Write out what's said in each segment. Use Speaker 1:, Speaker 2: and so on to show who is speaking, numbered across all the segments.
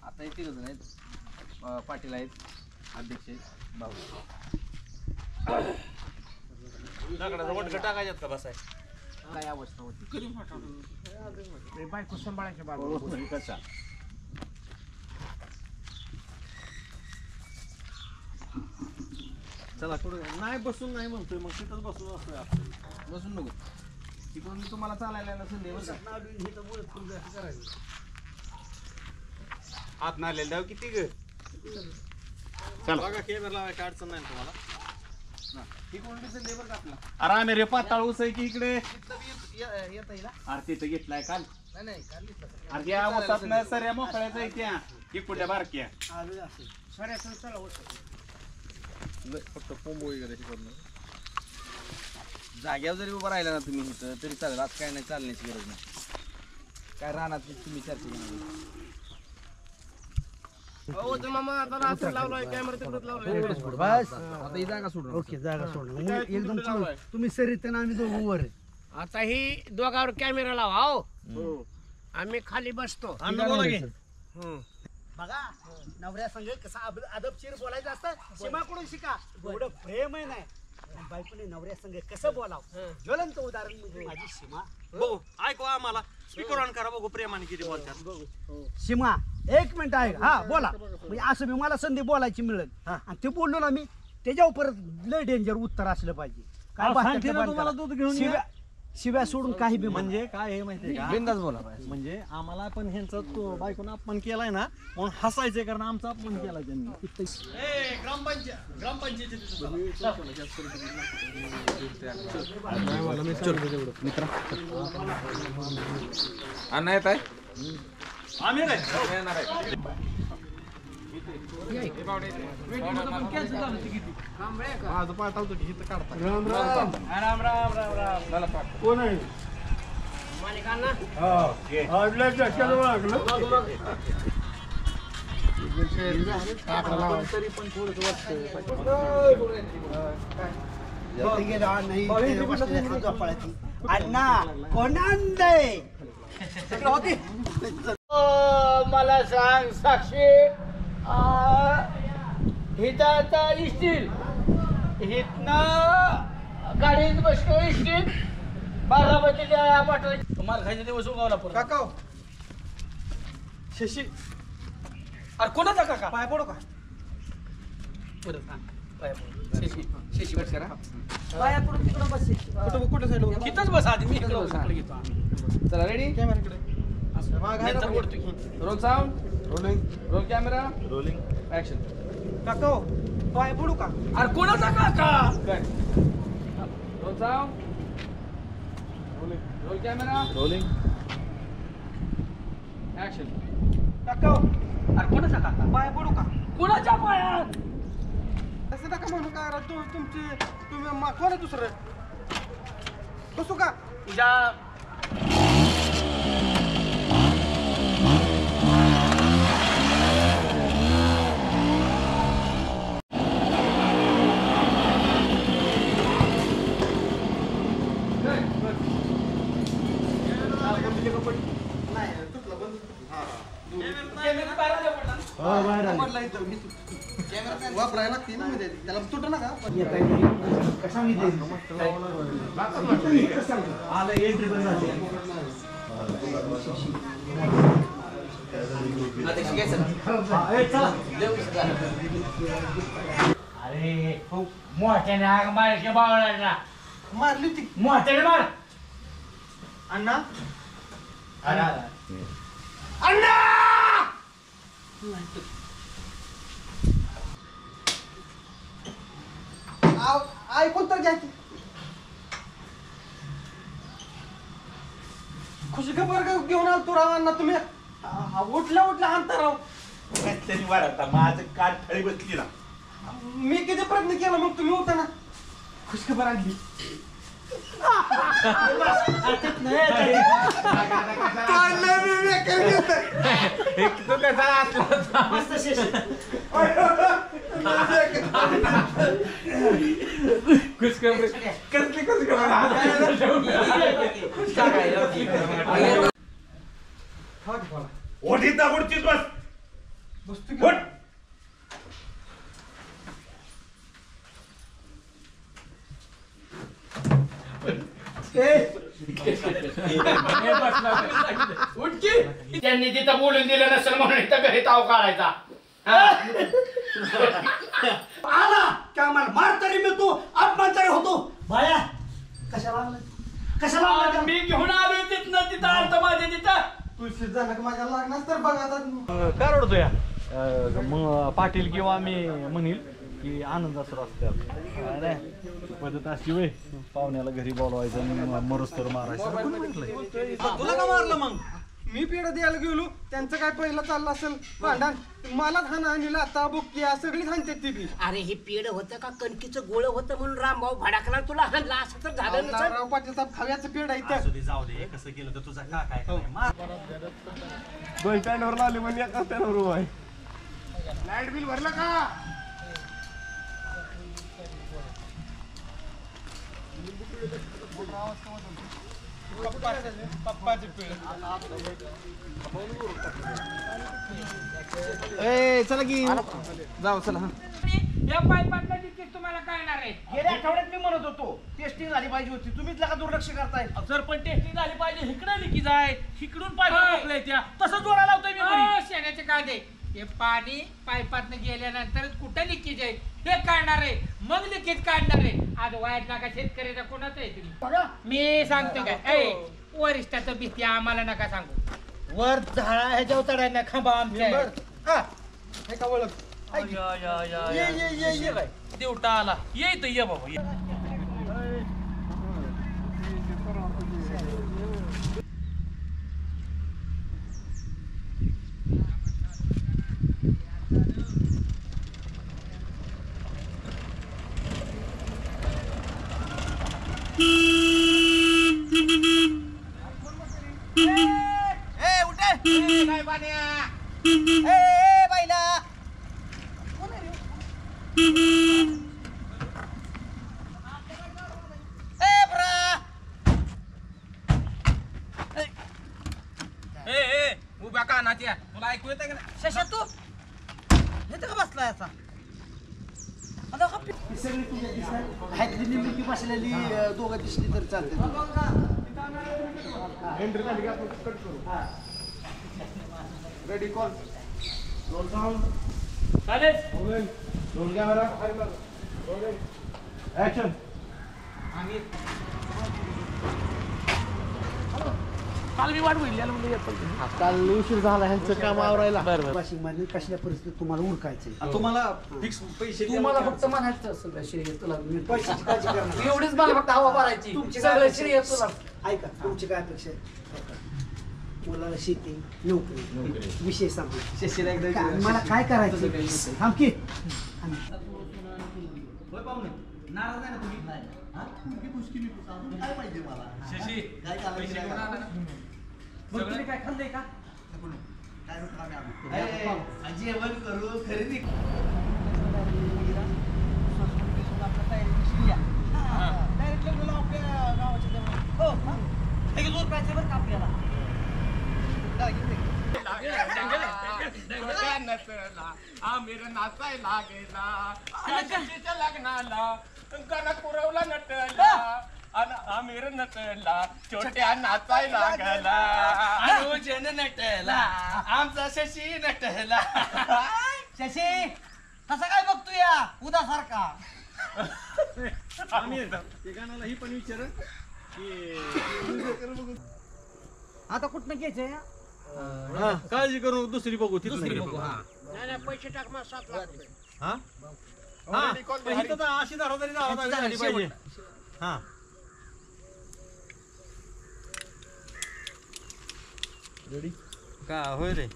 Speaker 1: आता येते कसं नाहीत पाटील आहेत अध्यक्ष भाऊ टाकायच्यात का बसाय काय अवस्था होती
Speaker 2: बायको सांभाळायच्या बाबा
Speaker 1: कसा
Speaker 3: चला कुठं नाही बसून नाही म्हणतोय मग तिथंच बसून असतोय आपण
Speaker 1: बसून नको तिकडून मी तुम्हाला चालायला नसेल देवर
Speaker 2: आत नाले जाऊ किती ग
Speaker 3: बघा कॅमेरा लावायची अडचण नाही तुम्हाला
Speaker 1: तिकडून दिसेल देवर का आपला
Speaker 3: अरे आम्ही रे पाताळ ऊस आहे की इकडे
Speaker 1: येत येईल
Speaker 3: अरे तिथं घेतलाय काल
Speaker 1: नाही काल
Speaker 3: अरे त्या ऊसात न सऱ्या मोकळ्याचा आहे त्या इकडच्या बारक्या फक्त कोंब वगैरे करणं
Speaker 1: जाग्यावर जरी उभं राहिला ना तुम्ही इथं तरी चालेल आज काय नाही चालण्याची गरज नाही काय राहणार तुम्ही चर्चा आता ही जागा सोडून
Speaker 4: ओके जागा सोडून एकदम तुम्ही सरित आम्ही दोघं वर आहे.
Speaker 2: आता ही दोघावर कॅमेरा लावा हो आम्ही खाली बसतो
Speaker 4: बघा नवऱ्या संघ कसा अदबशीर बोलायचं असतं सीमाकडून शिका एवढं प्रेम आहे नाही बायकोने नवऱ्या संघ कसं बोलाव ज्वलंत उदाहरण म्हणजे माझी सीमा
Speaker 3: बघू ऐकू आम्हाला स्पीकर ऑन करा बघू प्रेमाने किती बोलतात
Speaker 4: सीमा एक मिनिट आहे हा बोला म्हणजे असं मी मला संधी बोलायची मिळेल आणि ते बोललो ना मी त्याच्यावर परत लय डेंजर उत्तर असलं पाहिजे काय
Speaker 3: सांगते ना तुम्हाला दूध घेऊन ये.
Speaker 4: शिव्या सोडून काही बी
Speaker 3: म्हणजे काय हे माहितीये का
Speaker 1: बिंदास बोला पाहिजे
Speaker 3: म्हणजे आम्हाला पण ह्यांचा तो बायकोनं अपमान केलाय ना म्हणून हसायचंय कारण आमचा अपमान केला त्यांनी
Speaker 1: अण्णा येत आहे
Speaker 3: आम्ही काय
Speaker 2: माझं पाठवतो की इथं काढता
Speaker 4: राम राम
Speaker 2: राम राम राम राम मला पाठ
Speaker 4: कोण आहे
Speaker 2: मालिकांना
Speaker 4: अण्णा कोणांदे
Speaker 2: मला सांग साक्षी हिथं आता इष्टील हिथनं गाडीत बसतो इष्टील बारामतीच्या पाठवायची तुम्हाला खायचे दिवस उगावला
Speaker 4: काका
Speaker 2: शशी अरे कोणाचा काका
Speaker 4: पाय पडू का
Speaker 2: परत सांग पाया पडू. शशी शशी बस करा
Speaker 4: पाया पडून तिकडं बस
Speaker 2: कुठं साईड इथंच बस आधी मी इकडं इकडे घेतो आम्ही.
Speaker 1: चला रेडी
Speaker 2: कॅमेराकडे नंतर ओढतो की.
Speaker 1: Roll sound rolling roll camera rolling action
Speaker 4: काका पाय पडू का
Speaker 2: अरे कोणाचा काका
Speaker 1: काय roll sound roll camera rolling action
Speaker 4: काका
Speaker 2: अरे कोणाचा काका
Speaker 4: पाय पडू का
Speaker 2: कोणाच्या पायात
Speaker 4: असं नका म्हणू का तुम्ही कोण आहे दुसरं बसू का
Speaker 2: तुझ्या
Speaker 4: वापरायला लागते ना त्याला तुट नका
Speaker 2: अरे खूप मोठ्याने आग मारायच्या बावळाला
Speaker 4: मारली ती
Speaker 2: मोठ्याने मार
Speaker 4: अण्णा
Speaker 2: अण्णा
Speaker 4: ऐकून तर घ्या की खुशी खबर घेऊन आलो तू राव अण्णा तुम्ही उठल्या अंतराव
Speaker 3: तरी वाढता माझं कान थळी बसली ना
Speaker 4: मी किती प्रयत्न केला मग तुम्ही होता ना खुश खबर आणली
Speaker 5: ओढीत दागोडतीस बस उठ.
Speaker 2: त्यांनी तिथं बोलून दिलं नसेल म्हणून इथं घरी ताव काढायचा.
Speaker 4: आला की आम्हाला मार तरी मिळतो, अपमान तरी होतो. बाया कशाला आणलं? कशाला आणलं?
Speaker 2: मी घेऊन आलोय तिथनं तिथं आलतं माझ्या तिथं.
Speaker 3: तुळशीत झालं की माझ्या लागणार तर बघा आता काय रडतो या मग पाटील किंवा मी म्हणील की आनंद असं असतात पद्धत अशी वय पाहुण्याला घरी बोलवायचं आणि मरोस तर मारायचं कोणी म्हटलंय? तुला का मारलं मग?
Speaker 6: मी पेढा द्यायला गेलो, त्यांचं काय पहिलं चाललं असेल भांडण, मला हाना आणि लाता बुक्की सगळी हाणते ती बी.
Speaker 4: अरे हे पेड होतं का कणकीचं गोळ होतं म्हणून रामभाऊ भडाकला तुला हाणला असं तर झालं नसेल.
Speaker 6: राव पाटील साहेब खाव्याचं पेढा इथं.
Speaker 3: असू दे, जाऊ दे, कसं केलं तर तुझा का काय काय मार.
Speaker 5: दोन स्टँडवर लावले म्हणजे एका स्टँडवर उभा आहे.
Speaker 6: लाईट बिल भरलं का? पप्पाचे पेढे.
Speaker 1: ए चला की जाऊ चला.
Speaker 2: या पायपातला तिकीट तुम्हाला कळणार आहे.
Speaker 4: गेल्या आठवड्यात मी म्हणत होतो टेस्टिंग झाली पाहिजे होती, तुम्हीच लगा दुर्लक्ष करताय.
Speaker 2: जर पण टेस्टिंग झाली पाहिजे इकडे लिकी जाय, इकडून पाईप त्या तसं जोडा लावतोय मी. शेणाचे कांदे हे पाणी पाईपातनं गेल्यानंतर कुठं लिकेज आहे हे काढणार आहे, मग लिकेज काढणार आहे. आज वाईट लागा शेतकऱ्याचा कोणाचं आहे तुम्ही? मी सांगतो काय वरिष्ठाचं भीती आम्हाला नका सांगू. वर झाडा ह्याच्या चढायला खांबा आमच्या
Speaker 6: हे का ओळख?
Speaker 2: देवटा आला ये इथं ये बाबा ये.
Speaker 1: काय पाण्या उभ्या कानाच्या तुला ऐकू येतं का नाही?
Speaker 4: शशा तू हे का बसलाय असा? सगळी तुझ्या दिसतात ह्यातली निमकी बसलेली दोघं दिसली तर चालते.
Speaker 6: Ready call.
Speaker 2: चालेल
Speaker 6: दोन कॅमेरा. ऍक्शन.
Speaker 2: काल मी वाट बघितली म्हणजे
Speaker 4: काल उशीर झाला ह्यांचं काम आवरायला. वाशिंग मध्ये कसल्या परिस्थितीत तुम्हाला उरकायचंय.
Speaker 3: तुम्हाला फिक्स पैसे
Speaker 7: तुम्हाला फक्त म्हणायचं सगळं श्रेय तुला
Speaker 4: पैशाची काळजी करणार.
Speaker 7: एवढीच मला फक्त हवा भरायची
Speaker 4: तुमची
Speaker 7: सगळं
Speaker 4: काय
Speaker 7: श्रेय तुला.
Speaker 4: ऐका तुमची काय अपेक्षा आहे? मुलाला शेती नोकरी विषय सांगू.
Speaker 1: शशीला एकदा
Speaker 4: काय- मला काय करायचं थांब की.
Speaker 3: नाराज आहे ना तुम्ही? हा? मुलगी खुश केली तू. अजून काय पाहिजे मला? काय झालं? बरं, तुम्ही काय खाल्लंय का? काय नको आम्ही आणू. जेवण करू खरेदी.
Speaker 2: आमिर नाचायला गेला शशीच्या लग्नाला गणक पुरवला नटला आणि आमिर नटला छोट्या नाचायला गेला अनुजन नटला आमचा शशी नटला.
Speaker 4: शशी कसा काय बघतो या उदासारखा?
Speaker 3: ते गाण्याला ही पण विचार की
Speaker 4: आता कुठनं घ्यायचंय?
Speaker 3: हा, काळजी करू दुसरी बघू तिथून बघू.
Speaker 4: नाही पैसे टाक मग 7 लाख रुपये.
Speaker 3: हा हा पण इथं तर 80,000 झाली पाहिजे. हा रेडी का होय रे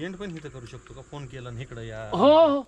Speaker 3: एंड पण इथं करू शकतो का? फोन केला आणि इकडं या.
Speaker 2: हो